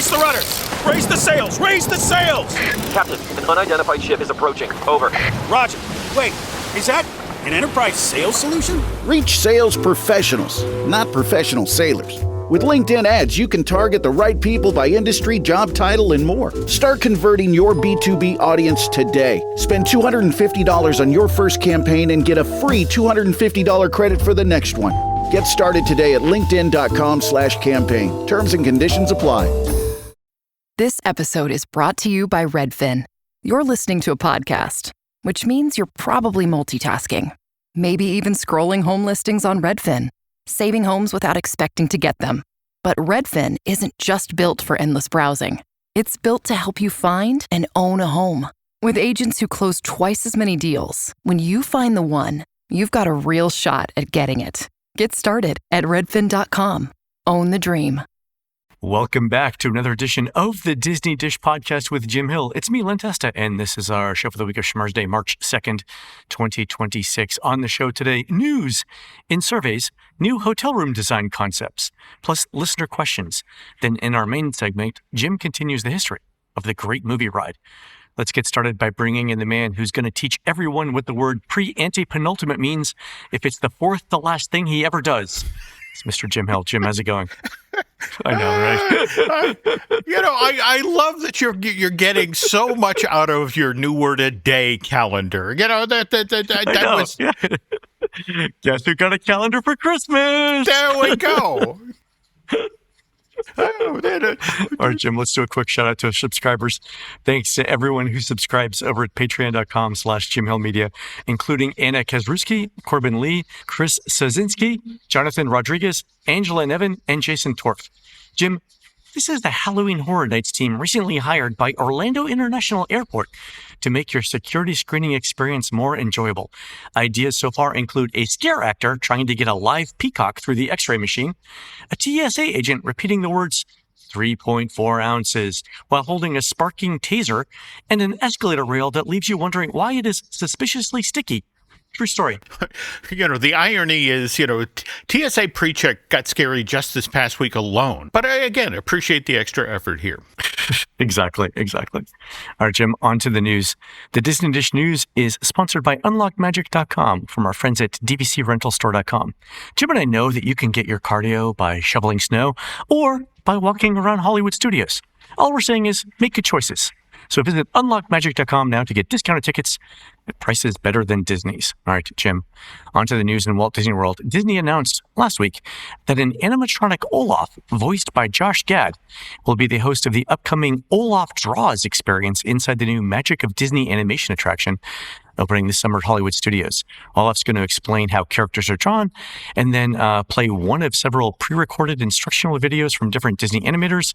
Brace the rudders! Raise the sails! Raise the sails! Captain, an unidentified ship is approaching. Over. Roger. Wait, is that an Enterprise sales solution? Reach sales professionals, not professional sailors. With LinkedIn ads, you can target the right people by industry, job title, and more. Start converting your B2B audience today. Spend $250 on your first campaign and get a free $250 credit for the next one. Get started today at linkedin.com/campaign. Terms and conditions apply. This episode is brought to you by Redfin. You're listening to a podcast, which means you're probably multitasking. Maybe even scrolling home listings on Redfin, saving homes without expecting to get them. But Redfin isn't just built for endless browsing. It's built to help you find and own a home. With agents who close twice as many deals, when you find the one, you've got a real shot at getting it. Get started at redfin.com. Own the dream. Welcome back to another edition of the Disney Dish Podcast with Jim Hill. It's me, Len Testa, and this is our show for the week of Schmars Day, March 2nd, 2026. On the show today, news in surveys, new hotel room design concepts, plus listener questions. Then in our main segment, Jim continues the history of the great movie ride. Let's get started by bringing in the man who's going to teach everyone what the word pre-ante-penultimate means if it's the fourth to last thing he ever does. It's Mr. Jim Hill. Jim, how's it going? I know, right? I love that you're getting so much out of your new word a day calendar. That was. Yeah. Guess who got a calendar for Christmas? There we go. All right, Jim, let's do a quick shout out to our subscribers. Thanks to everyone who subscribes over at patreon.com/JimHillMedia, including Anna Kazruski, Corbin Lee, Chris Sazinski, Jonathan Rodriguez, Angela Nevin, and Jason Torf. Jim, this is the Halloween Horror Nights team recently hired by Orlando International Airport to make your security screening experience more enjoyable. Ideas so far include a scare actor trying to get a live peacock through the x-ray machine, a TSA agent repeating the words 3.4 ounces while holding a sparking taser, and an escalator rail that leaves you wondering why it is suspiciously sticky. True story. The irony is, TSA PreCheck got scary just this past week alone. But I, again, appreciate the extra effort here. Exactly. All right, Jim, on to the news. The Disney Dish News is sponsored by UnlockMagic.com from our friends at DVCRentalStore.com. Jim and I know that you can get your cardio by shoveling snow or by walking around Hollywood Studios. All we're saying is make good choices. So visit UnlockMagic.com now to get discounted tickets at prices better than Disney's. All right, Jim, on to the news in Walt Disney World. Disney announced last week that an animatronic Olaf, voiced by Josh Gad, will be the host of the upcoming Olaf Draws experience inside the new Magic of Disney animation attraction opening this summer at Hollywood Studios. Olaf's going to explain how characters are drawn and then play one of several pre-recorded instructional videos from different Disney animators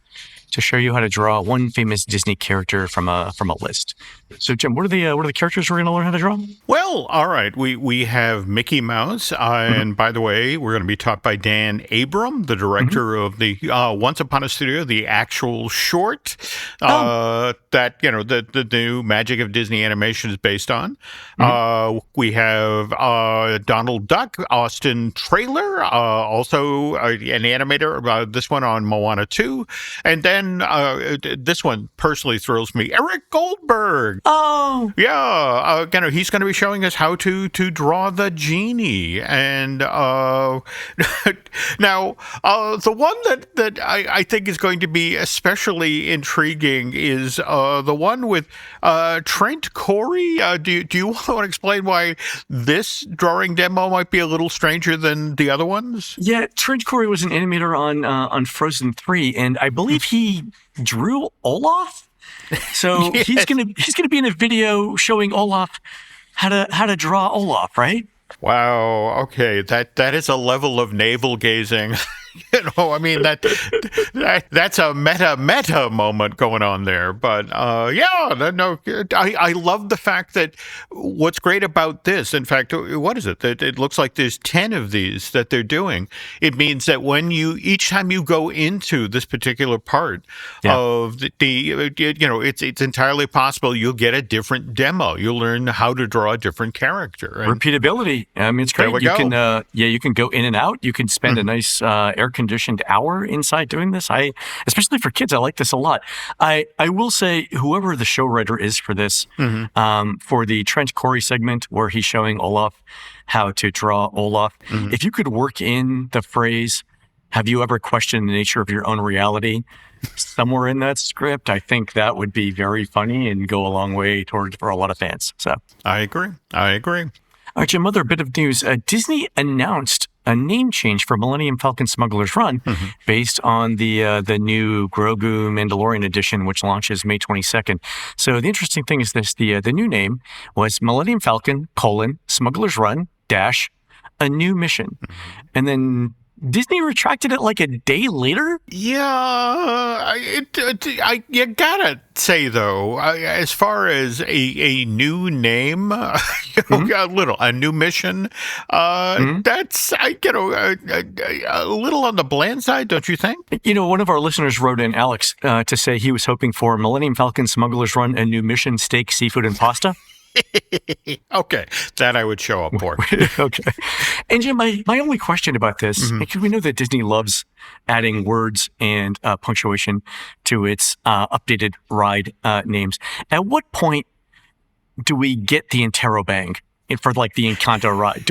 to show you how to draw one famous Disney character from a list. So, Jim, what are the characters we're going to learn how to draw? Well, all right. We have Mickey Mouse, and by the way, we're going to be taught by Dan Abram, the director of the Once Upon a Studio, the actual short that the new Magic of Disney animation is based on. We have Donald Duck, Austin Trailer, also an animator, this one on Moana 2. And then this one personally thrills me, Eric Goldberg. Oh! Yeah, he's going to be showing us how to draw the genie. And now, the one that I think is going to be especially intriguing is the one with Trent Corey. Do you want to explain why this drawing demo might be a little stranger than the other ones? Yeah, Trent Corey was an animator on Frozen 3, and I believe he drew Olaf. So Yes. he's gonna be in a video showing Olaf how to draw Olaf, right? Wow. Okay, that is a level of navel gazing. That's a meta moment going on there. But I love the fact that what's great about this, in fact, what is it? That it looks like there's 10 of these that they're doing. It means that each time you go into this particular part of it's entirely possible you'll get a different demo. You'll learn how to draw a different character. Repeatability. I mean, it's great. You can go in and out. You can spend a nice air-conditioned hour inside doing this. Especially for kids, I like this a lot. I will say, whoever the show writer is for this, for the Trent Corey segment where he's showing Olaf how to draw Olaf, if you could work in the phrase, "Have you ever questioned the nature of your own reality?" somewhere in that script, I think that would be very funny and go a long way for a lot of fans. So I agree. All right, Jim, other bit of news. Disney announced a name change for Millennium Falcon Smugglers Run based on the new Grogu Mandalorian edition, which launches May 22nd. So the interesting thing is this, the new name was Millennium Falcon, Smugglers Run, a new mission. And then Disney retracted it like a day later? Yeah, you gotta say, though, as far as a new name, a new mission, that's, a little on the bland side, don't you think? One of our listeners wrote in, Alex, to say he was hoping for Millennium Falcon Smugglers Run, a new mission, steak, seafood, and pasta. Okay, that I would show up for. Okay. And Jim, my only question about this, because we know that Disney loves adding words and punctuation to its updated ride names. At what point do we get the interrobang for like the Encanto ride?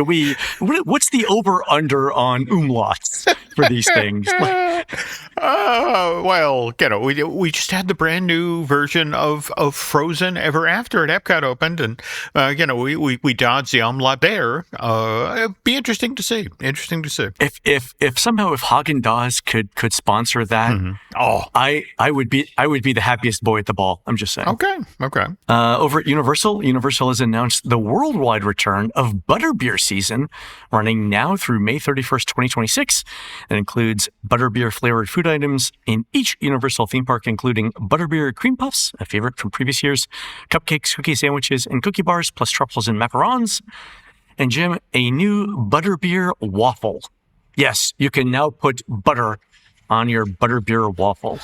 What's the over-under on umlauts for these things? Well, we just had the brand new version of Frozen Ever After at Epcot opened, and we dodged the umlaut there. It'd be interesting to see. If somehow Haagen-Dazs could sponsor that, I would be the happiest boy at the ball. I'm just saying. Okay. Over at Universal has announced the worldwide return of Butterbeer season, running now through May 31st, 2026. That includes Butterbeer flavored food items in each Universal theme park, including Butterbeer cream puffs, a favorite from previous years, cupcakes, cookie sandwiches, and cookie bars, plus truffles and macarons. And Jim, a new Butterbeer waffle. Yes, you can now put butter on your Butterbeer waffle.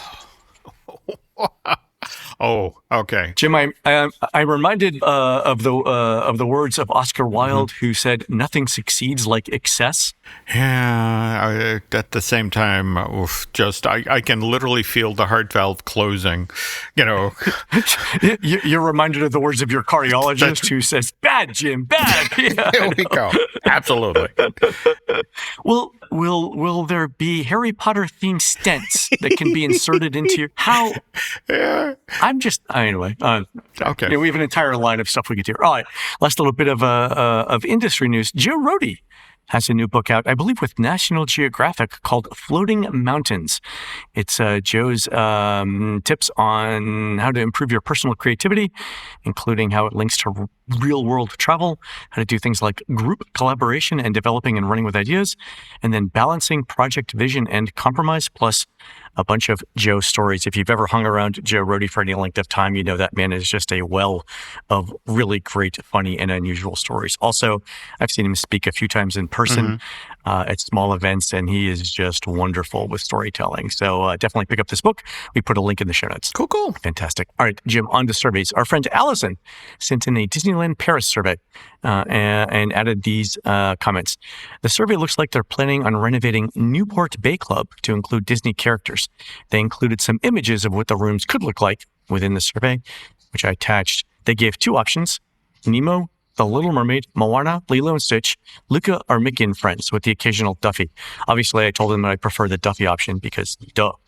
Oh, okay. Jim, I'm reminded of the words of Oscar Wilde, who said, "Nothing succeeds like excess." Yeah. At the same time, I can literally feel the heart valve closing. You're reminded of the words of your cardiologist, who says, "Bad, Jim, bad." Yeah, here we go. Absolutely. Will there be Harry Potter themed stents that can be inserted into your how? Yeah. Anyway. Okay. We have an entire line of stuff we could do. All right. Last little bit of industry news. Joe Rohde has a new book out, I believe, with National Geographic called Floating Mountains. It's Joe's tips on how to improve your personal creativity, including how it links to real-world travel, how to do things like group collaboration and developing and running with ideas, and then balancing project vision and compromise, plus a bunch of Joe stories. If you've ever hung around Joe Rohde for any length of time, you know that man is just a well of really great, funny, and unusual stories. Also, I've seen him speak a few times in person at small events, and he is just wonderful with storytelling. So definitely pick up this book. We put a link in the show notes. Cool. Fantastic. All right, Jim, on to surveys. Our friend Allison sent in a Disneyland Paris survey and added these comments. The survey looks like they're planning on renovating Newport Bay Club to include Disney characters. They included some images of what the rooms could look like within the survey, which I attached. They gave two options: Nemo, The Little Mermaid, Moana, Lilo and Stitch, Luca, or Mickey and Friends, with the occasional Duffy. Obviously, I told them that I prefer the Duffy option because duh. All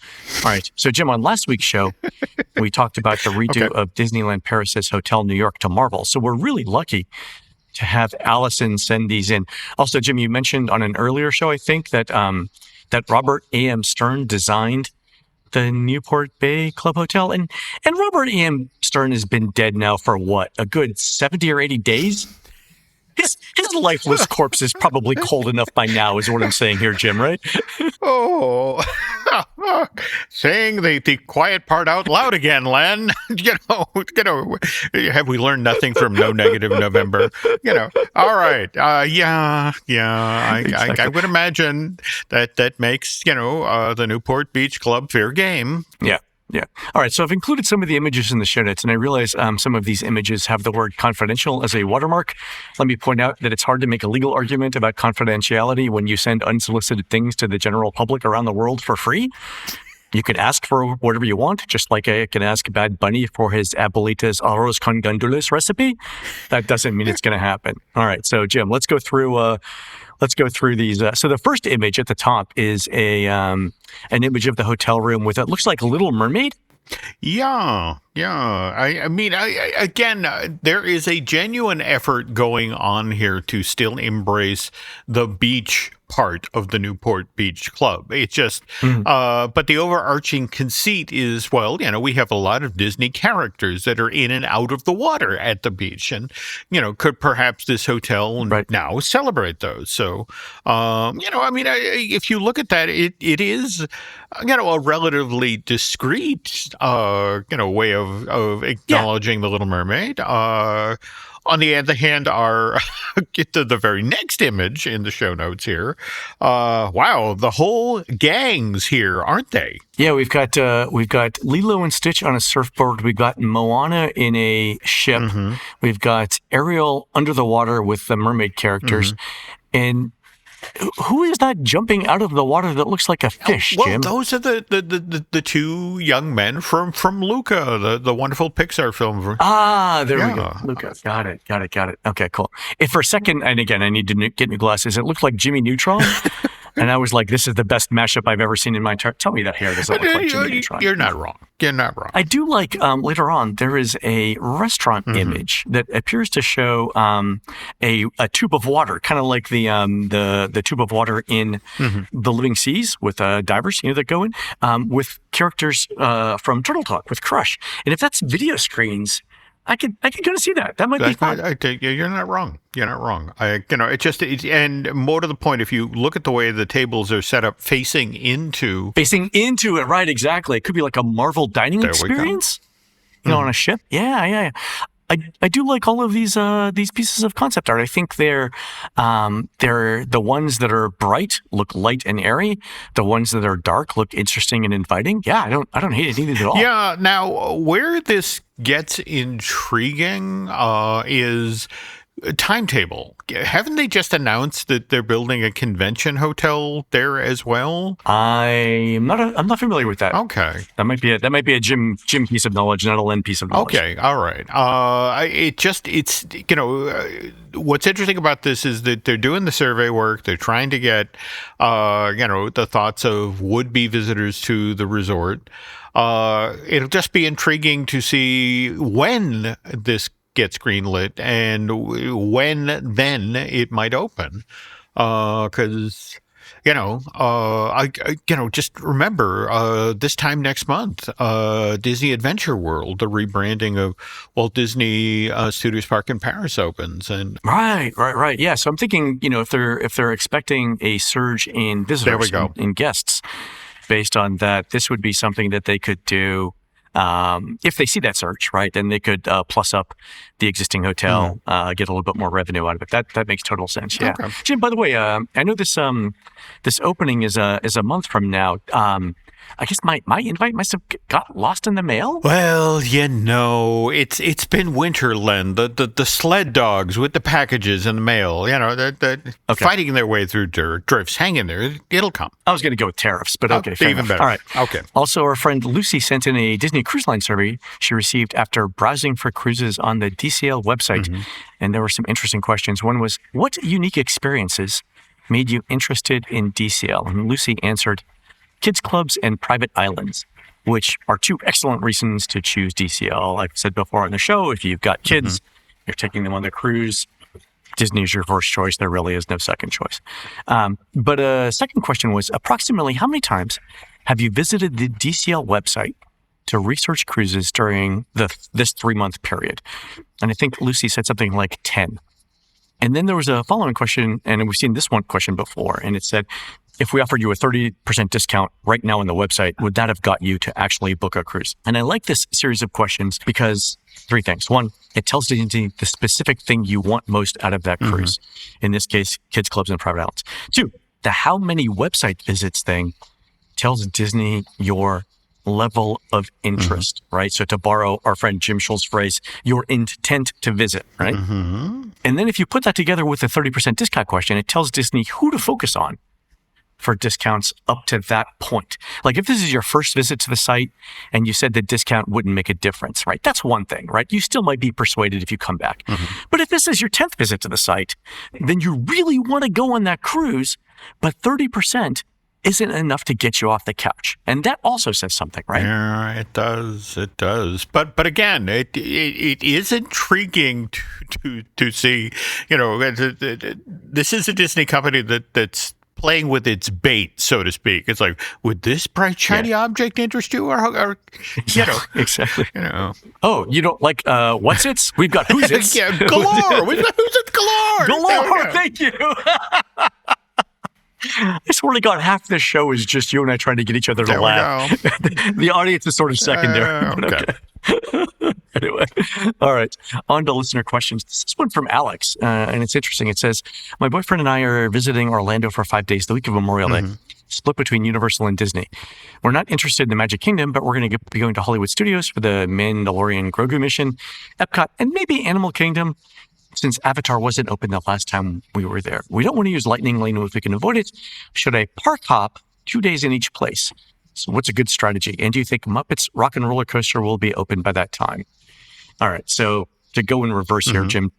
right. So, Jim, on last week's show, we talked about the redo of Disneyland Paris' Hotel New York to Marvel. So we're really lucky to have Allison send these in. Also, Jim, you mentioned on an earlier show, I think, that that Robert A.M. Stern designed the Newport Bay Club Hotel. And Robert A.M. Stern has been dead now for what, a good 70 or 80 days? His lifeless corpse is probably cold enough by now, is what I'm saying here, Jim, right? Oh, saying the quiet part out loud again, Len. Have we learned nothing from No Negative November? All right. Yeah. Exactly. I would imagine that makes, the Newport Beach Club fair game. Yeah. Yeah. All right. So I've included some of the images in the show notes, and I realize some of these images have the word confidential as a watermark. Let me point out that it's hard to make a legal argument about confidentiality when you send unsolicited things to the general public around the world for free. You can ask for whatever you want, just like I can ask Bad Bunny for his abuelita's arroz con gandules recipe. That doesn't mean it's going to happen. All right. So Jim, let's go through these. So the first image at the top is an image of the hotel room with it looks like a Little Mermaid. Yeah. I mean, again, there is a genuine effort going on here to still embrace the beach part of the Newport Beach Club. It's just, but the overarching conceit is, well, we have a lot of Disney characters that are in and out of the water at the beach, and could perhaps this hotel now celebrate those? So, I mean, if you look at that, it is, a relatively discreet, way of acknowledging the Little Mermaid. On the other hand, get to the very next image in the show notes here. Wow, the whole gang's here, aren't they? Yeah, we've got Lilo and Stitch on a surfboard. We've got Moana in a ship. Mm-hmm. We've got Ariel under the water with the mermaid characters, and who is that jumping out of the water that looks like a fish, Jim? Those are the two young men from Luca, the wonderful Pixar film. There we go. Luca. Got it. Okay, cool. If for a second, and again, I need to get new glasses, it looked like Jimmy Neutron. And I was like, this is the best mashup I've ever seen in my entire... Tell me that hair doesn't look like Jimmy Neutron. You're not wrong. I do like, later on, there is a restaurant image that appears to show a tube of water, kind of like the tube of water in The Living Seas with divers, that go in, with characters from Turtle Talk, with Crush. And if that's video screens... I could go to see that. That might be fun. You're not wrong. And more to the point, if you look at the way the tables are set up facing into it, right? Exactly. It could be like a Marvel dining experience, on a ship. Yeah. I do like all of these pieces of concept art. I think they're the ones that are bright look light and airy. The ones that are dark look interesting and inviting. Yeah, I don't hate it either at all. Yeah. Now, where this gets intriguing is timetable. Haven't they just announced that they're building a convention hotel there as well? I'm not familiar with that. Okay, that might be a Jim piece of knowledge, not a Len piece of knowledge. Okay, all right. It's what's interesting about this is that they're doing the survey work. They're trying to get the thoughts of would-be visitors to the resort. It'll just be intriguing to see when this gets greenlit and when then it might open, because just remember this time next month, Disney Adventure World, the rebranding of Walt Disney Studios Park in Paris opens, and right. Yeah, so I'm thinking, if they're expecting a surge in visitors, in guests, based on that, this would be something that they could do. If they see that surge, right, then they could plus up the existing hotel, get a little bit more revenue out of it. That makes total sense. Yeah, okay. Jim. By the way, I know this opening is a month from now. I guess my invite must have got lost in the mail. Well, it's been winter, Len. The sled dogs with the packages in the mail, they're fighting their way through drifts. Hang in there. It'll come. I was going to go with tariffs, but okay. Even better. All right. Okay. Also, our friend Lucy sent in a Disney Cruise Line survey she received after browsing for cruises on the DCL website. And there were some interesting questions. One was, what unique experiences made you interested in DCL? And Lucy answered, kids clubs and private islands, which are two excellent reasons to choose DCL. Like I said before on the show, if you've got kids, you're taking them on the cruise, Disney is your first choice. There really is no second choice. But a second question was, approximately how many times have you visited the DCL website to research cruises during this 3-month period? And I think Lucy said something like 10. And then there was a following question, and we've seen this one question before, and it said, if we offered you a 30% discount right now on the website, would that have got you to actually book a cruise? And I like this series of questions because 3 things. 1, it tells Disney the specific thing you want most out of that cruise. In this case, kids clubs and private islands. 2, the how many website visits thing tells Disney your level of interest, right? So to borrow our friend Jim Schul's phrase, your intent to visit, right? And then if you put that together with the 30% discount question, it tells Disney who to focus on for discounts up to that point. Like if this is your first visit to the site and you said the discount wouldn't make a difference, right? That's one thing, right? You still might be persuaded if you come back. But if this is your 10th visit to the site, then you really want to go on that cruise, but 30% isn't enough to get you off the couch. And that also says something, right? Yeah, it does. It does. But again, it is intriguing to see, this is a Disney company that's playing with its bait, so to speak. It's like, would this bright shiny object interest you, or exactly. Oh, you don't like what's its? We've got who's its. galore. We've got who's its galore. Galore. Thank you. I swear to God, half this show is just you and I trying to get each other to laugh. The audience is sort of secondary. Okay. Anyway, all right. On to listener questions. This is one from Alex, and it's interesting. It says, my boyfriend and I are visiting Orlando for 5 days, the week of Memorial Day, split between Universal and Disney. We're not interested in the Magic Kingdom, but we're going to be going to Hollywood Studios for the Mandalorian Grogu mission, Epcot, and maybe Animal Kingdom, since Avatar wasn't open the last time we were there. We don't want to use Lightning Lane if we can avoid it. Should I park hop 2 days in each place? So what's a good strategy? And do you think Muppets Rock and Roller Coaster will be open by that time? All right. So to go in reverse here, Jim,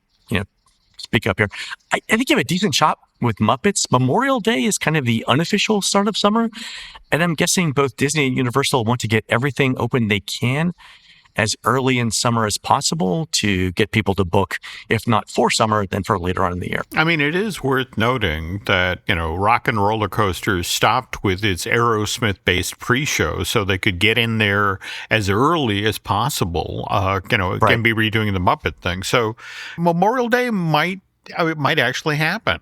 speak up here. I think you have a decent shot with Muppets. Memorial Day is kind of the unofficial start of summer. And I'm guessing both Disney and Universal want to get everything open they can as early in summer as possible to get people to book, if not for summer, then for later on in the year. I mean, it is worth noting that, Rock and Roller Coaster stopped with its Aerosmith-based pre-show so they could get in there as early as possible, can be redoing the Muppet thing. So Memorial Day might actually happen.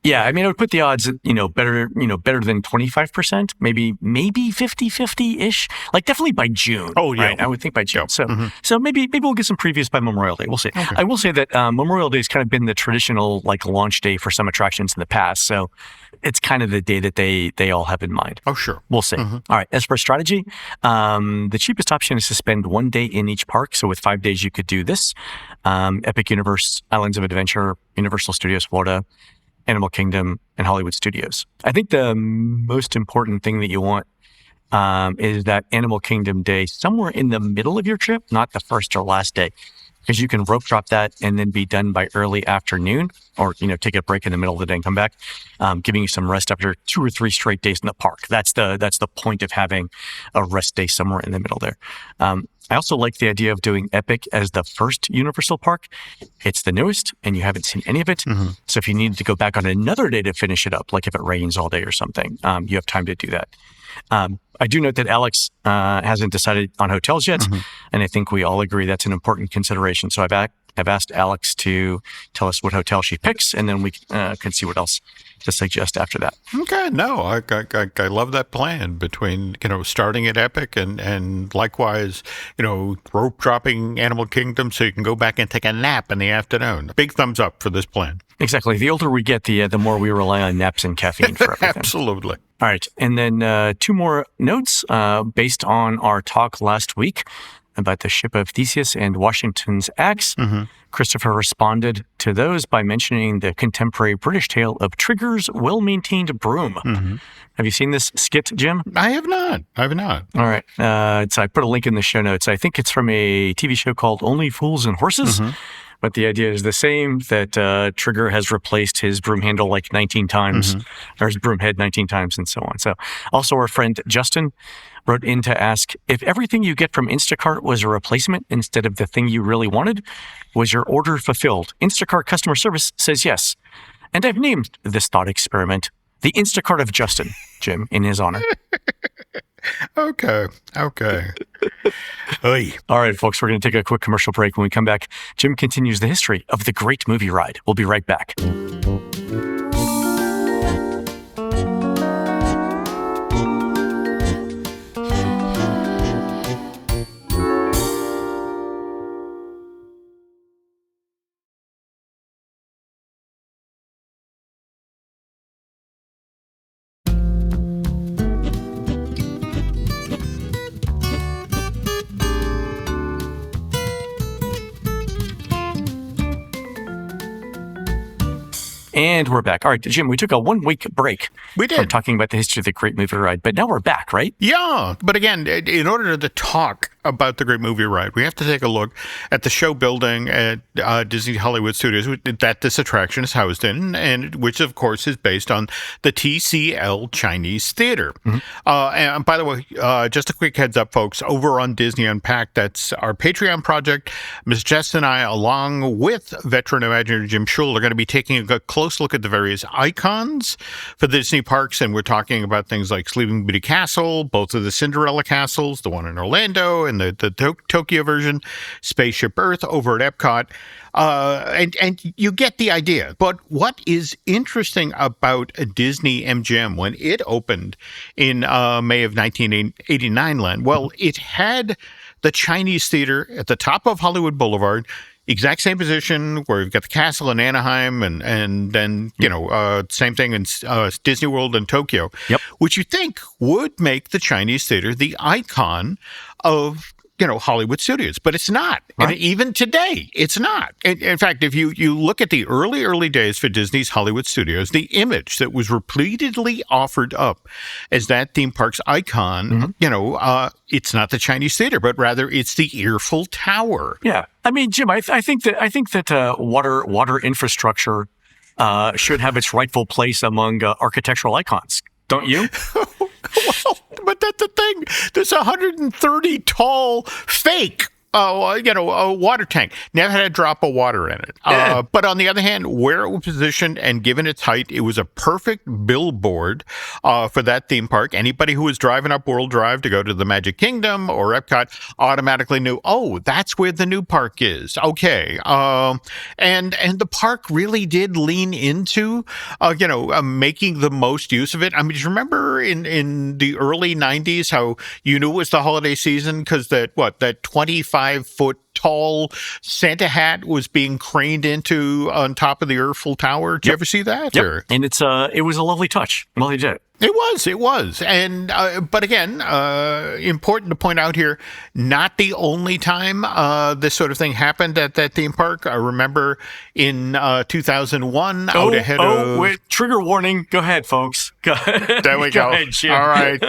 Yeah, I mean, I would put the odds at, better than 25%, maybe 50-50-ish, like definitely by June. Oh, yeah. Right? I would think by June. So maybe we'll get some previews by Memorial Day. We'll see. Okay. I will say that Memorial Day has kind of been the traditional launch day for some attractions in the past. So it's kind of the day that they all have in mind. Oh, sure. We'll see. All right. As for strategy, the cheapest option is to spend 1 day in each park. So with 5 days, you could do this. Epic Universe, Islands of Adventure, Universal Studios Florida, Animal Kingdom, and Hollywood Studios. I think the most important thing that you want is that Animal Kingdom day somewhere in the middle of your trip, not the first or last day, because you can rope drop that and then be done by early afternoon, or take a break in the middle of the day and come back, giving you some rest after 2 or 3 straight days in the park. That's the point of having a rest day somewhere in the middle there. I also like the idea of doing Epic as the first Universal park. It's the newest, and you haven't seen any of it. So if you needed to go back on another day to finish it up, like if it rains all day or something, you have time to do that. I do note that Alex hasn't decided on hotels yet, and I think we all agree that's an important consideration. So I've asked Alex to tell us what hotel she picks, and then we can see what else to suggest after that. Okay, no, I love that plan between starting at Epic and likewise rope dropping Animal Kingdom so you can go back and take a nap in the afternoon. Big thumbs up for this plan. Exactly. The older we get, the more we rely on naps and caffeine for everything. Absolutely. All right, and then 2 more notes based on our talk last week about the ship of Theseus and Washington's axe. Christopher responded to those by mentioning the contemporary British tale of Trigger's well-maintained broom. Have you seen this skit, Jim? I have not. All right. So I put a link in the show notes. I think it's from a TV show called Only Fools and Horses. But the idea is the same, that Trigger has replaced his broom handle 19 times, or his broom head 19 times, and so on. So also our friend Justin wrote in to ask, if everything you get from Instacart was a replacement instead of the thing you really wanted, was your order fulfilled? Instacart customer service says yes. And I've named this thought experiment the Instacart of Justin, Jim, in his honor. Okay. Oy. All right, folks, we're going to take a quick commercial break. When we come back, Jim continues the history of the great movie ride. We'll be right back. And we're back. All right, Jim, we took a 1-week break. We did. From talking about the history of the Great Movie Ride, but now we're back, right? Yeah, but again, in order to talk about the Great Movie Ride, we have to take a look at the show building at Disney Hollywood Studios that this attraction is housed in, and which, of course, is based on the TCL Chinese Theater. And by the way, just a quick heads up, folks, over on Disney Unpacked, that's our Patreon project. Ms. Jess and I, along with veteran Imagineer Jim Schul, are going to be taking a close look at the various icons for the Disney parks, and we're talking about things like Sleeping Beauty Castle, both of the Cinderella castles, the one in Orlando and the Tokyo version, Spaceship Earth over at Epcot, and you get the idea. But what is interesting about Disney MGM when it opened in May of 1989, Len, well, it had the Chinese Theater at the top of Hollywood Boulevard, exact same position where you've got the castle in Anaheim and then, same thing in Disney World in Tokyo, which you think would make the Chinese Theater the icon of Hollywood studios, but it's not. Right. And even today, it's not. In fact, if you look at the early days for Disney's Hollywood studios, the image that was repeatedly offered up as that theme park's icon, it's not the Chinese Theater, but rather it's the Eiffel Tower. Yeah. I mean, Jim, I think that water infrastructure should have its rightful place among architectural icons. Don't you? Well, but that's the thing. There's a 130 tall fake a water tank. Never had a drop of water in it. But on the other hand, where it was positioned and given its height, it was a perfect billboard for that theme park. Anybody who was driving up World Drive to go to the Magic Kingdom or Epcot automatically knew, oh, that's where the new park is. Okay. And the park really did lean into, making the most use of it. I mean, do you remember in the early 90s how you knew it was the holiday season because that 25-foot tall Santa hat was being craned into on top of the Eiffel Tower? Did you ever see that? Yep. And it was a lovely touch. Well, he did. It was. And, but again, important to point out here, not the only time this sort of thing happened at that theme park. I remember in 2001, wait, trigger warning. Go ahead, folks. There we go. Ahead, Jim. All right.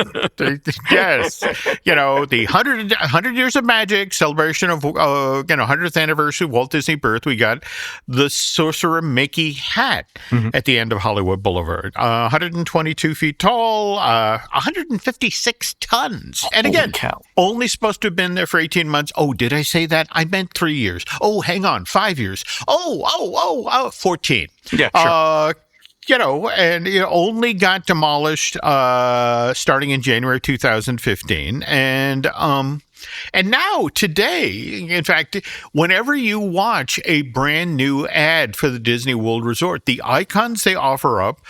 Yes. The 100 Years of Magic celebration of, 100th anniversary of Walt Disney birth. We got the Sorcerer Mickey hat at the end of Hollywood Boulevard. 122 feet tall, 156 tons. And again, only supposed to have been there for 18 months. Oh, did I say that? I meant 3 years. Oh, hang on, 5 years. 14. Yeah, sure. And it only got demolished starting in January 2015. And now, today, in fact, whenever you watch a brand new ad for the Disney World Resort, the icons they offer up,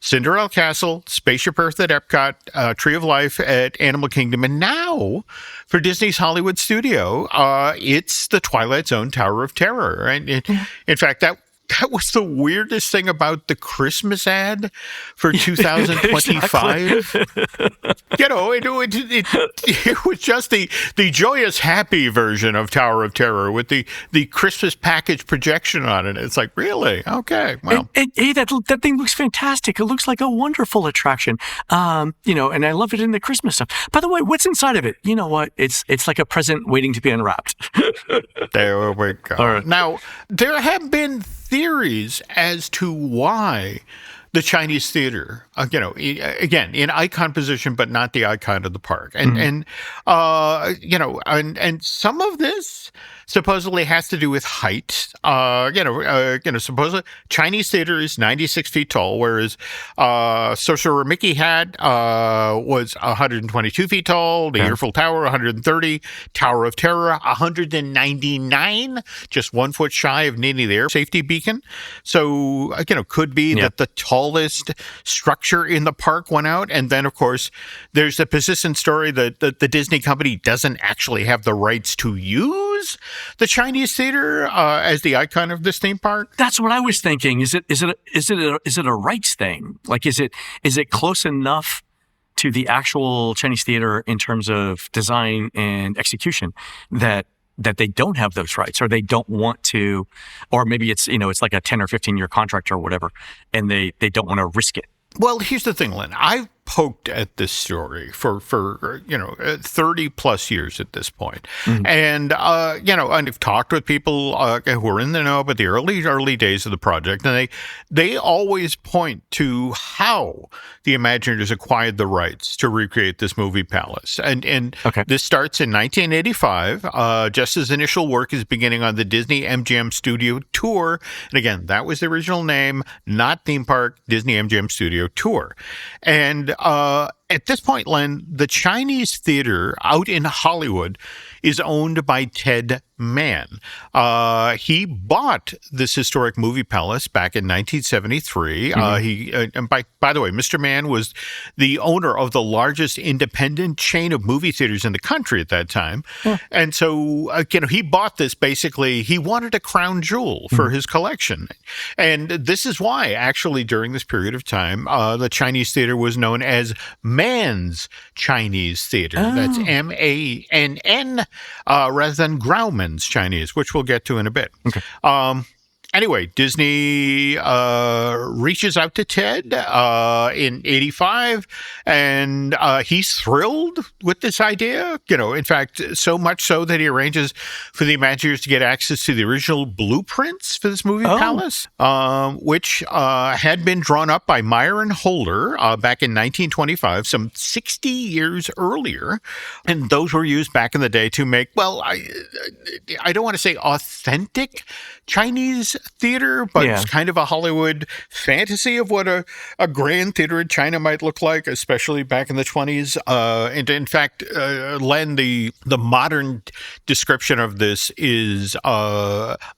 Cinderella Castle, Spaceship Earth at Epcot, Tree of Life at Animal Kingdom, and now for Disney's Hollywood Studio, it's the Twilight Zone Tower of Terror. And in fact, that was the weirdest thing about the Christmas ad for 2025. It was just the joyous, happy version of Tower of Terror with the Christmas package projection on it. It's like, really? Okay, well. Hey, that thing looks fantastic. It looks like a wonderful attraction. And I love it in the Christmas stuff. By the way, what's inside of it? You know what? It's like a present waiting to be unwrapped. There we go. All right. Now, there have been theories as to why the Chinese Theater, again, in icon position, but not the icon of the park. And some of this supposedly has to do with height. Supposedly Chinese Theater is 96 feet tall, whereas Sorcerer Mickey hat was 122 feet tall. The Eiffel Tower, 130. Tower of Terror, 199, just 1 foot shy of needing the air safety beacon. So, could be that the tallest structure in the park went out. And then, of course, there's the persistent story that the Disney company doesn't actually have the rights to use the Chinese Theater as the icon of this theme park. That's what I was thinking. Is it a rights thing? Like, is it close enough to the actual Chinese Theater in terms of design and execution that that they don't have those rights, or they don't want to, or maybe it's it's like a 10 or 15-year contract or whatever, and they don't want to risk it. Well, here's the thing, Len. I've poked at this story for 30 plus years at this point. And, and I've talked with people who are in the know about the early days of the project, and they always point to how the Imagineers acquired the rights to recreate this movie palace. And this starts in 1985, just as initial work is beginning on the Disney MGM Studio Tour. And again, that was the original name, not theme park, Disney MGM Studio Tour. And at this point, Len, the Chinese theater out in Hollywood is owned by Ted Mann. He bought this historic movie palace back in 1973. And by the way, Mr. Mann was the owner of the largest independent chain of movie theaters in the country at that time. And so, he bought this basically, he wanted a crown jewel for his collection. And this is why, actually, during this period of time, the Chinese theater was known as Mann's Chinese Theater. That's Mann rather than Grauman's Chinese, which we'll get to in a bit. Anyway, Disney reaches out to Ted in 85, and he's thrilled with this idea. In fact, so much so that he arranges for the Imagineers to get access to the original blueprints for this movie palace, which had been drawn up by Meyer and Holder back in 1925, some 60 years earlier. And those were used back in the day to make, well, I don't want to say authentic Chinese theater, but it's kind of a Hollywood fantasy of what a grand theater in China might look like, especially back in the 20s. And in fact, Len, the modern description of this is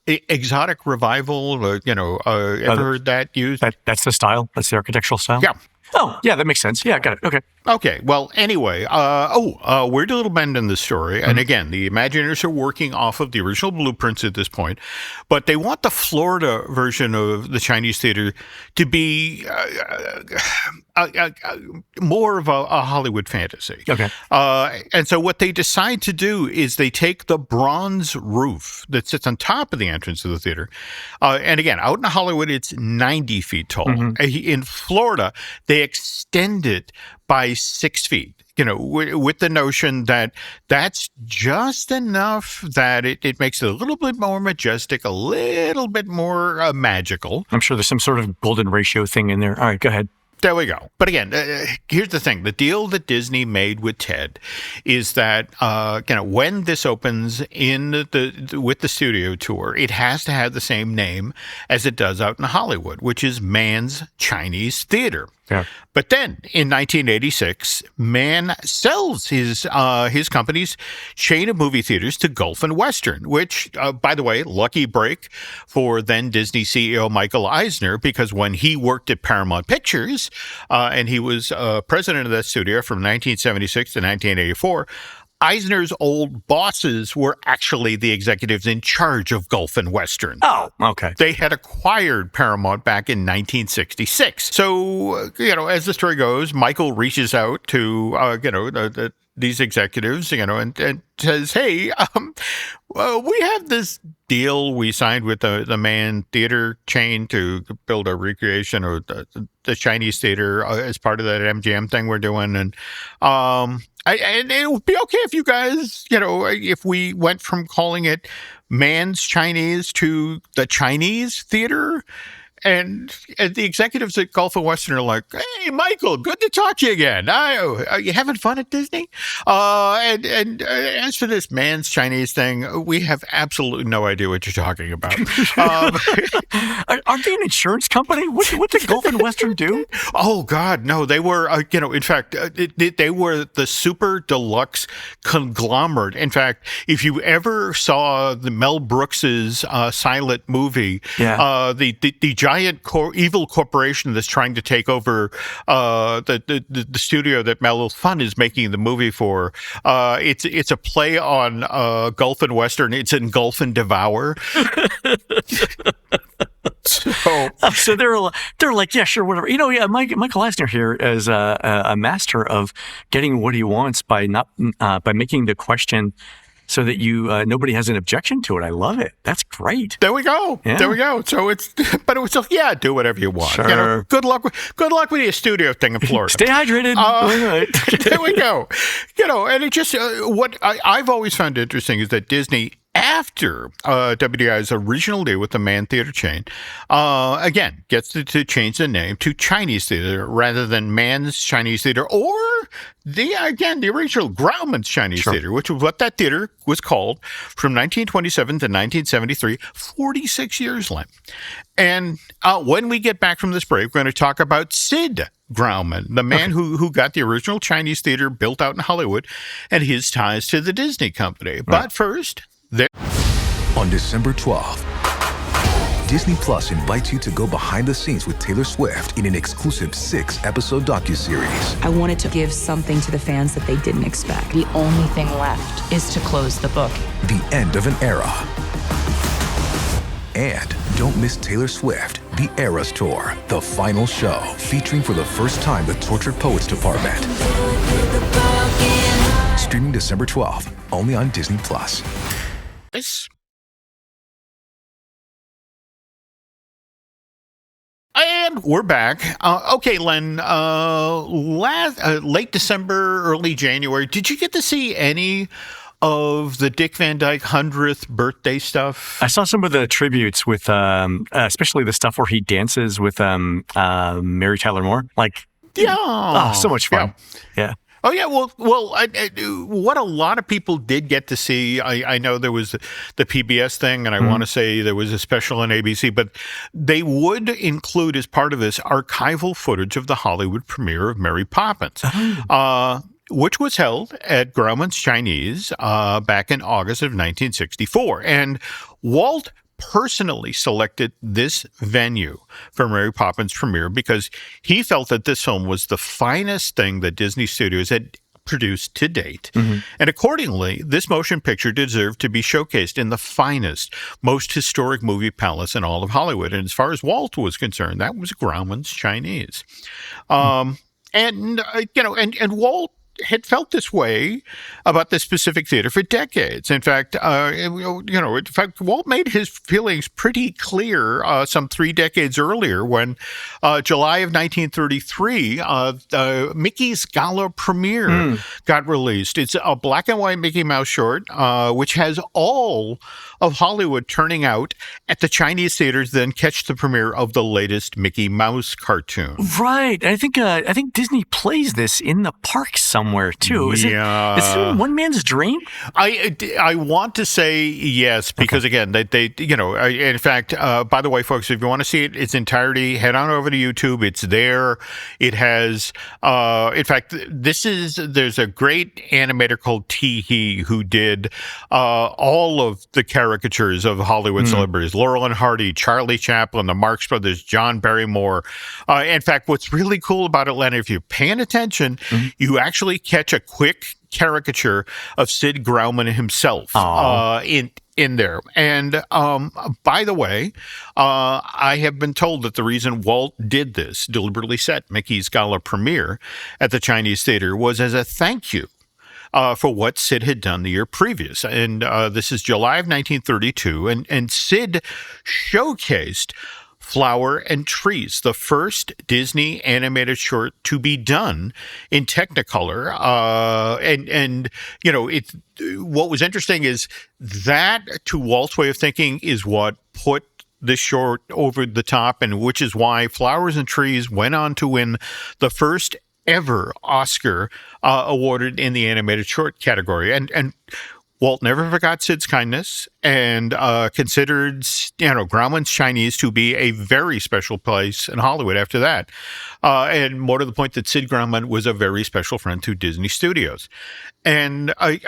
exotic revival. Ever heard that used? That's the style? That's the architectural style? Yeah. Oh, yeah, that makes sense. Yeah, got it. Okay. Well, anyway, weird little bend in the story. And again, the Imagineers are working off of the original blueprints at this point, but they want the Florida version of the Chinese theater to be more of a Hollywood fantasy. Okay. And so what they decide to do is they take the bronze roof that sits on top of the entrance of the theater. And again, out in Hollywood, it's 90 feet tall. In Florida, they extend it by 6 feet, with the notion that that's just enough that it makes it a little bit more majestic, a little bit more magical. I'm sure there's some sort of golden ratio thing in there. All right, go ahead. There we go. But again, here's the thing. The deal that Disney made with Ted is that, when this opens with the studio tour, it has to have the same name as it does out in Hollywood, which is Mann's Chinese Theater. Yeah. But then in 1986, Mann sells his company's chain of movie theaters to Gulf and Western, which, by the way, lucky break for then Disney CEO Michael Eisner, because when he worked at Paramount Pictures and he was president of that studio from 1976 to 1984, Eisner's old bosses were actually the executives in charge of Gulf and Western. Oh, okay. They had acquired Paramount back in 1966. So, as the story goes, Michael reaches out to, these executives, and says, hey, we have this deal we signed with the Mann theater chain to build a recreation of the Chinese theater as part of that MGM thing we're doing. And it would be okay if you guys, if we went from calling it Mann's Chinese to the Chinese theater. And the executives at Gulf and Western are like, hey, Michael, good to talk to you again. Are you having fun at Disney? And as for this Mann's Chinese thing, we have absolutely no idea what you're talking about. Aren't they an insurance company? What did Gulf and Western do? Oh, God, no. They were, in fact, they were the super deluxe conglomerate. In fact, if you ever saw the Mel Brooks's silent movie, the giant evil corporation that's trying to take over the studio that Mellow Fun is making the movie for. It's a play on Gulf and Western. It's in Gulf and Devour. So they're like, yeah, sure, whatever. Michael Eisner here is a master of getting what he wants by making the question so that nobody has an objection to it. I love it. That's great. There we go. Yeah. There we go. So but it was just, do whatever you want. Sure. Good luck with your studio thing in Florida. Stay hydrated. There we go. And it just, what I've always found interesting is that Disney, after WDI's original deal with the Mann Theater chain, again, gets to change the name to Chinese Theater rather than Mann's Chinese Theater, or the original Grauman's Chinese Theater, which was what that theater was called from 1927 to 1973, 46 years, Len. And when we get back from this break, we're going to talk about Sid Grauman, the man who got the original Chinese theater built out in Hollywood, and his ties to the Disney company. Right. But first, on December 12th, Disney Plus invites you to go behind the scenes with Taylor Swift in an exclusive 6-episode docuseries. I wanted to give something to the fans that they didn't expect. The only thing left is to close the book. The end of an era. And don't miss Taylor Swift, The Eras Tour, the final show, featuring for the first time the Tortured Poets Department. Streaming December 12th, only on Disney Plus. And we're back. Okay, Len, late December, early January, did you get to see any of the Dick Van Dyke 100th birthday stuff? I saw some of the tributes with, especially the stuff where he dances with Mary Tyler Moore. So much fun. Yeah. Oh, yeah. Well, what a lot of people did get to see, I know there was the PBS thing, and I want to say there was a special on ABC, but they would include as part of this archival footage of the Hollywood premiere of Mary Poppins, which was held at Grauman's Chinese back in August of 1964. And Walt personally selected this venue for Mary Poppins' premiere because he felt that this film was the finest thing that Disney Studios had produced to date. And accordingly, this motion picture deserved to be showcased in the finest, most historic movie palace in all of Hollywood. And as far as Walt was concerned, that was Grauman's Chinese. And Walt had felt this way about this specific theater for decades. In fact, Walt made his feelings pretty clear some 3 decades earlier when July of 1933, Mickey's Gala Premiere got released. It's a black and white Mickey Mouse short, which has all of Hollywood turning out at the Chinese theaters, then catch the premiere of the latest Mickey Mouse cartoon. Right. I think Disney plays this in the park somewhere too. Is it one man's dream? I want to say yes, because again, they in fact, by the way, folks, if you want to see it its entirety, head on over to YouTube. It's there. It has, in fact, there's a great animator called Tee who did all of the caricatures of Hollywood celebrities: Laurel and Hardy, Charlie Chaplin, the Marx Brothers, John Barrymore. In fact, what's really cool about it, Len, if you're paying attention, you actually catch a quick caricature of Sid Grauman himself in there. And by the way, I have been told that the reason Walt did this, deliberately set Mickey's Gala premiere at the Chinese Theater, was as a thank you for what Sid had done the year previous. And this is July of 1932, and Sid showcased Flower and Trees, the first Disney animated short to be done in Technicolor. What was interesting is that, to Walt's way of thinking, is what put this short over the top, and which is why Flowers and Trees went on to win the first ever Oscar awarded in the animated short category. And Walt never forgot Sid's kindness and considered, Grauman's Chinese to be a very special place in Hollywood after that. And more to the point, that Sid Grauman was a very special friend to Disney Studios. And I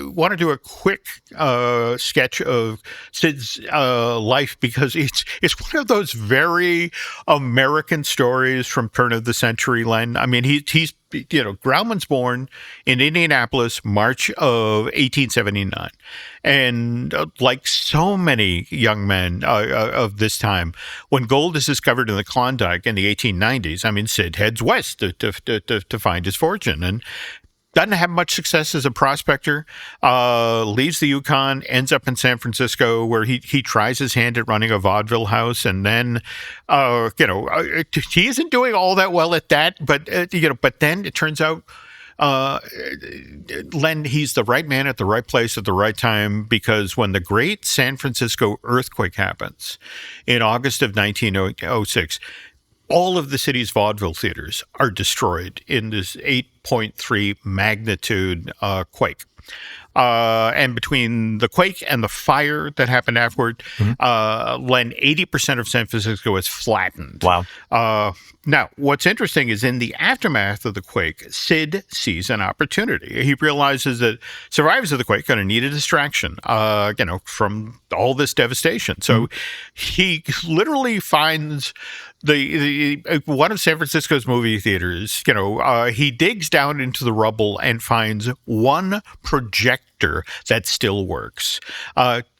want to do a quick sketch of Sid's life, because it's one of those very American stories from turn of the century, Len. I mean, he's Grauman's born in Indianapolis, March of 1879. And like so many young men of this time, when gold is discovered in the Klondike in the 1890s, I mean, Sid heads west to find his fortune. And doesn't have much success as a prospector, leaves the Yukon, ends up in San Francisco, where he tries his hand at running a vaudeville house, and then, he isn't doing all that well at that, but then it turns out, Len, he's the right man at the right place at the right time, because when the great San Francisco earthquake happens in August of 1906, all of the city's vaudeville theaters are destroyed in this 8.3 magnitude quake. And between the quake and the fire that happened afterward, Len, 80% of San Francisco is flattened. Wow. Now, what's interesting is in the aftermath of the quake, Sid sees an opportunity. He realizes that survivors of the quake are going to need a distraction, from all this devastation. So he literally finds the one of San Francisco's movie theaters. He digs down into the rubble and finds one projector that still works.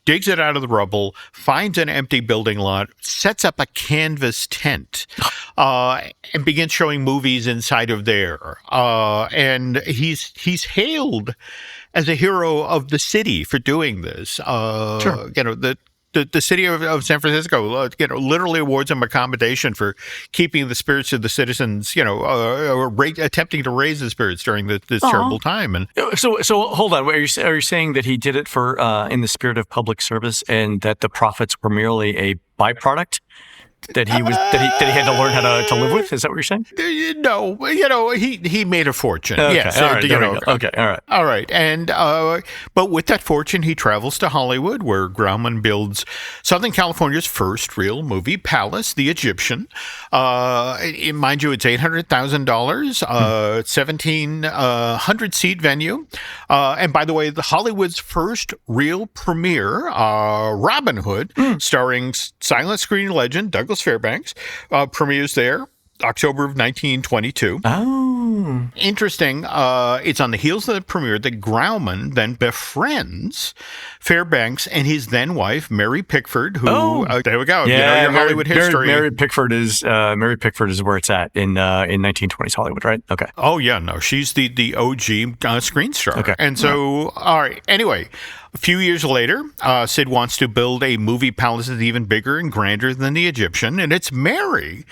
Digs it out of the rubble, finds an empty building lot, sets up a canvas tent, and begins showing movies inside of there. And he's hailed as a hero of the city for doing this. Sure. The city of San Francisco, literally awards him a commendation for keeping the spirits of the citizens, attempting to raise the spirits during this terrible time. And so hold on. Are you saying that he did it for in the spirit of public service, and that the profits were merely a byproduct that he had to learn how to live with? Is that what you're saying? No, he made a fortune. Okay, yes. All right, okay. All right. And but with that fortune, he travels to Hollywood, where Grauman builds Southern California's first real movie palace, the Egyptian. Mind you, it's $800,000, 1,700 seat venue. And by the way, the Hollywood's first real premiere, Robin Hood, starring silent screen legend Douglas Fairbanks, premieres there October of 1922. Oh. Interesting. It's on the heels of the premiere that Grauman then befriends Fairbanks and his then wife, Mary Pickford, who, there we go. Yeah, your Hollywood history. Mary Pickford is where it's at in 1920s Hollywood, right? Okay. Oh, yeah, no. She's the OG screen star. Okay. And so, all right. Anyway, a few years later, Sid wants to build a movie palace that's even bigger and grander than the Egyptian, and it's Mary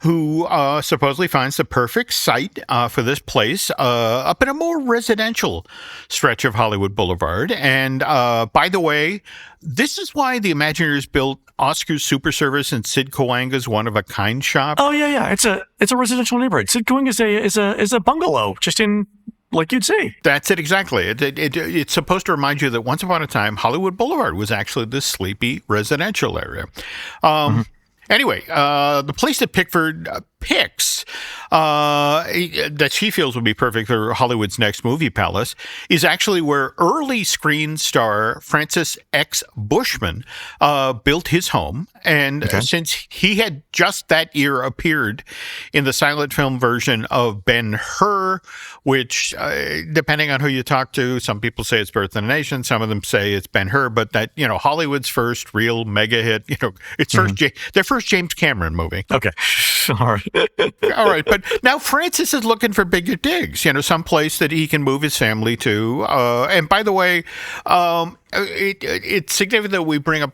who supposedly finds the perfect site for this place up in a more residential stretch of Hollywood Boulevard. And by the way, this is why the Imagineers built Oscar's Super Service and Sid Cahuenga's one-of-a-kind shop. Oh yeah. It's a residential neighborhood. Sid Cahuenga is a bungalow, just in. Like you'd see. That's it, exactly. It's supposed to remind you that once upon a time, Hollywood Boulevard was actually this sleepy residential area. Anyway, the place that Pickford picks that she feels would be perfect for Hollywood's next movie palace is actually where early screen star Francis X. Bushman built his home. And since he had just that year appeared in the silent film version of Ben-Hur, which, depending on who you talk to, some people say it's Birth of a Nation, some of them say it's Ben-Hur, but that, Hollywood's first real mega hit, it's their first James Cameron movie. Okay. All right. All right. But now Francis is looking for bigger digs, some place that he can move his family to. And by the way, it's significant that we bring up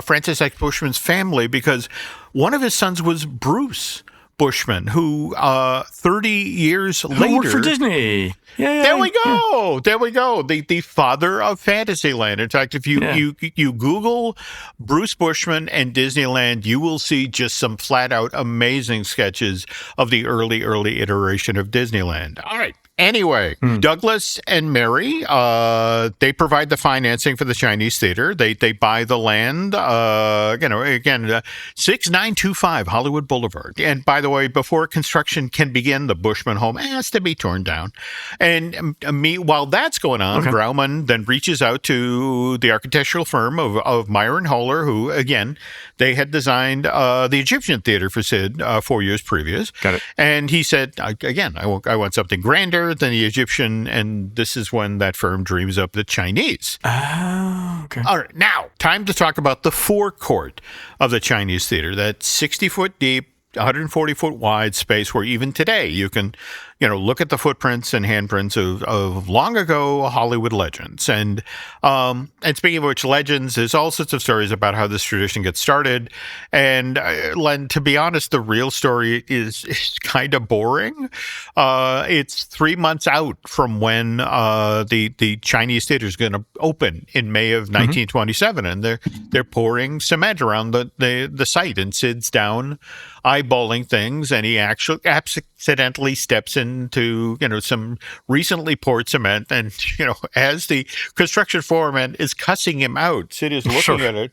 Francis X. Bushman's family, because one of his sons was Bruce Bushman, who 30 years later worked for Disney. Yeah, there we go. There we go. The father of Fantasyland. In fact, if you Google Bruce Bushman and Disneyland, you will see just some flat out amazing sketches of the early iteration of Disneyland. All right. Anyway, Douglas and Mary, they provide the financing for the Chinese theater. They buy the land, 6925 Hollywood Boulevard. And by the way, before construction can begin, the Bushman home has to be torn down. And while that's going on, Grauman then reaches out to the architectural firm of Meyer and Holler, who, again, they had designed the Egyptian theater for Sid 4 years previous. Got it. And he said, again, I want something grander than the Egyptian, and this is when that firm dreams up the Chinese. Oh, okay. All right, now, time to talk about the forecourt of the Chinese theater, that 60-foot deep, 140-foot wide space where even today you can look at the footprints and handprints of long ago Hollywood legends. And speaking of which, legends, there's all sorts of stories about how this tradition gets started. And Len, to be honest, the real story is kind of boring. It's 3 months out from when the Chinese theater is going to open in May of 1927, and they're pouring cement around the site, and Sid's down eyeballing things, and he actually accidentally steps into some recently poured cement, and as the construction foreman is cussing him out, Sid is looking at it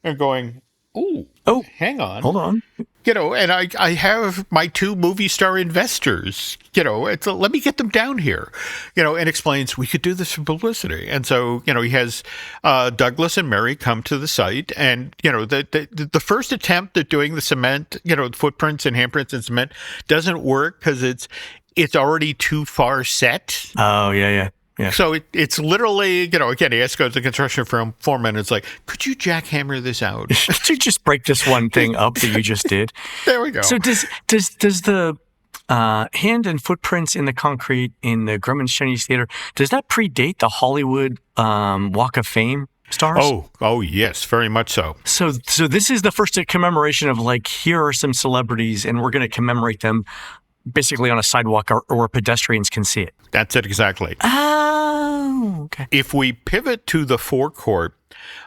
and going, "Oh, hang on, hold on." And I have my 2 movie star investors, let me get them down here, and explains we could do this for publicity. And so, he has Douglas and Mary come to the site, and, the first attempt at doing the cement, footprints and handprints and cement doesn't work because it's already too far set. Oh, yeah. Yeah. So it's literally, again, he has to go to the construction foreman, and it's like, could you jackhammer this out? Could you just break this one thing up that you just did? There we go. So does the hand and footprints in the concrete in the Grumman's Chinese Theater, does that predate the Hollywood Walk of Fame stars? Oh, yes, very much so. So this is the first commemoration of here are some celebrities, and we're going to commemorate them basically on a sidewalk or pedestrians can see it. That's it, exactly. Oh, okay. If we pivot to the forecourt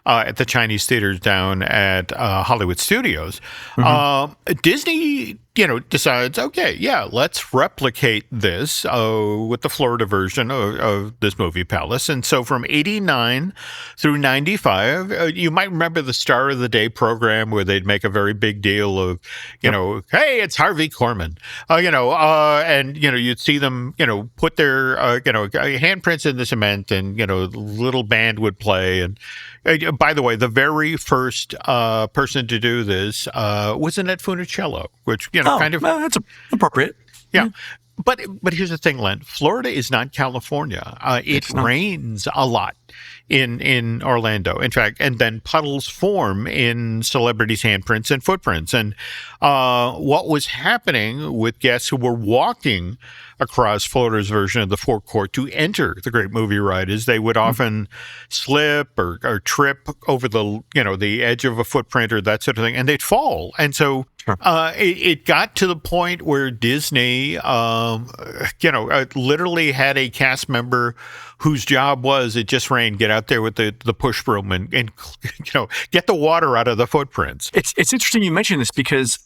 at the Chinese theaters down at Hollywood Studios, Disney, decides, okay, yeah, let's replicate this with the Florida version of this movie Palace. And so from 89 through 95, you might remember the Star of the Day program where they'd make a very big deal of, hey, it's Harvey Korman, and, you'd see them, put their, handprints in the cement, and, little band would play. And by the way, the very first person to do this was Annette Funicello, which, kind of... that's appropriate. Yeah. But here's the thing, Len. Florida is not California. It rains a lot in Orlando. In fact, and then puddles form in celebrities' handprints and footprints. And what was happening with guests who were walking across Florida's version of the forecourt to enter the Great Movie Ride is they would often slip or trip over the edge of a footprint or that sort of thing, and they'd fall. And so it got to the point where Disney, literally had a cast member whose job was, it just rained, get out there with the push broom and get the water out of the footprints. It's interesting you mentioned this because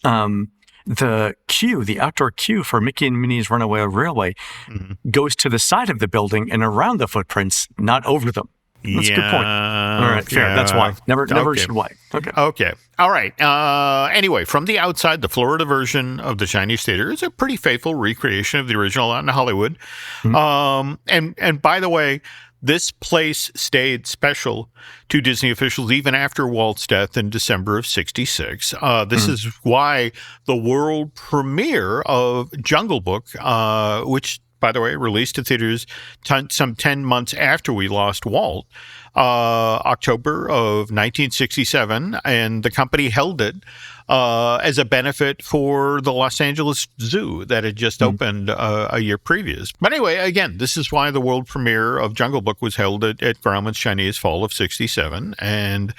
the outdoor queue for Mickey and Minnie's Runaway Railway goes to the side of the building and around the footprints, not over them. That's a good point. All right, fair. That's why. Never should why. Okay. All right. Anyway, from the outside, the Florida version of the Chinese Theater is a pretty faithful recreation of the original out in Hollywood. And by the way, this place stayed special to Disney officials even after Walt's death in December of '66. This is why the world premiere of Jungle Book, which, by the way, released to theaters some 10 months after we lost Walt, October of 1967, and the company held it as a benefit for the Los Angeles Zoo that had just opened a year previous. But anyway, again, this is why the world premiere of Jungle Book was held at Grauman's Chinese fall of '67. And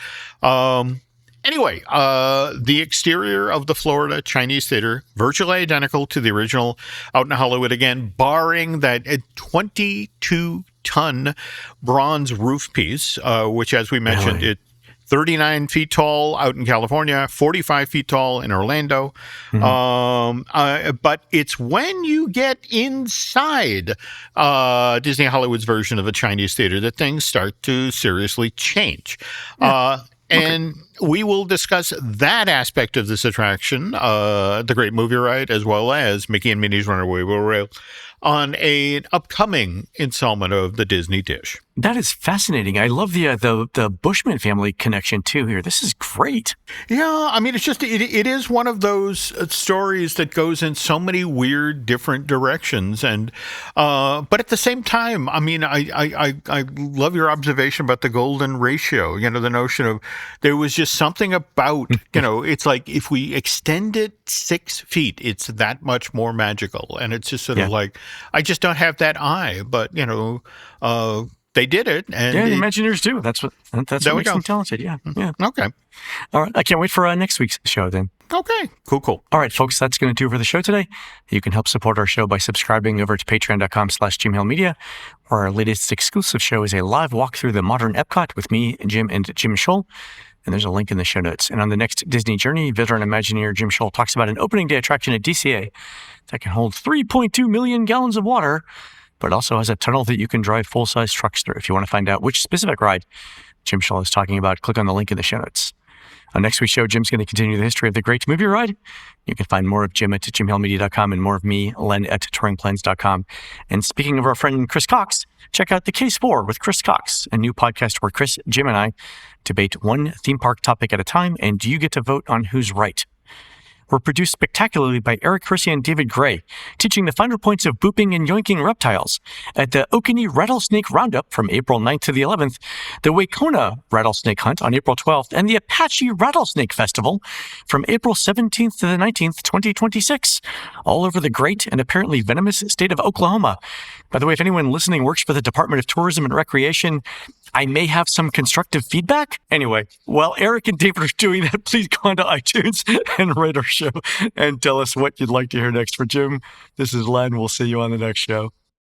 anyway, the exterior of the Florida Chinese Theater, virtually identical to the original out in Hollywood, again, barring that 22-ton bronze roof piece, which, as we mentioned, it's 39 feet tall out in California, 45 feet tall in Orlando. But it's when you get inside Disney Hollywood's version of a Chinese theater that things start to seriously change. And we will discuss that aspect of this attraction, the Great Movie Ride, as well as Mickey and Minnie's Runaway Railway, on an upcoming installment of the Disney Dish. That is fascinating. I love the Bushman family connection too here. This is great. Yeah, I mean, it's just it is one of those stories that goes in so many weird, different directions, and but at the same time, I mean, I love your observation about the golden ratio. You know, the notion of there was just something about it's like if we extend it 6 feet, it's that much more magical, and it's just sort of like I just don't have that eye, but they did it, and the Imagineers do. That's what makes them talented. Yeah. Okay. All right. I can't wait for next week's show then. Okay. Cool. All right, folks. That's going to do it for the show today. You can help support our show by subscribing over to patreon.com/JimHillMedia, where our latest exclusive show is a live walk through the modern Epcot with me, Jim, and Jim Scholl. And there's a link in the show notes. And on the next Disney Journey, veteran Imagineer Jim Scholl talks about an opening day attraction at DCA that can hold 3.2 million gallons of water, but also has a tunnel that you can drive full-size trucks through. If you want to find out which specific ride Jim Scholl is talking about, click on the link in the show notes. On next week's show, Jim's going to continue the history of the Great Movie Ride. You can find more of Jim at jimhillmedia.com and more of me, Len, at touringplans.com. And speaking of our friend Chris Cox, check out The Case 4 with Chris Cox, a new podcast where Chris, Jim, and I debate one theme park topic at a time, and you get to vote on who's right. Were produced spectacularly by Eric Hersey and David Gray, teaching the finer points of booping and yoinking reptiles at the Oconee Rattlesnake Roundup from April 9th to the 11th, the Wacona Rattlesnake Hunt on April 12th, and the Apache Rattlesnake Festival from April 17th to the 19th, 2026, all over the great and apparently venomous state of Oklahoma. By the way, if anyone listening works for the Department of Tourism and Recreation, I may have some constructive feedback. Anyway, while Eric and David are doing that, please go onto iTunes and rate our show and tell us what you'd like to hear next. For Jim, this is Len. We'll see you on the next show.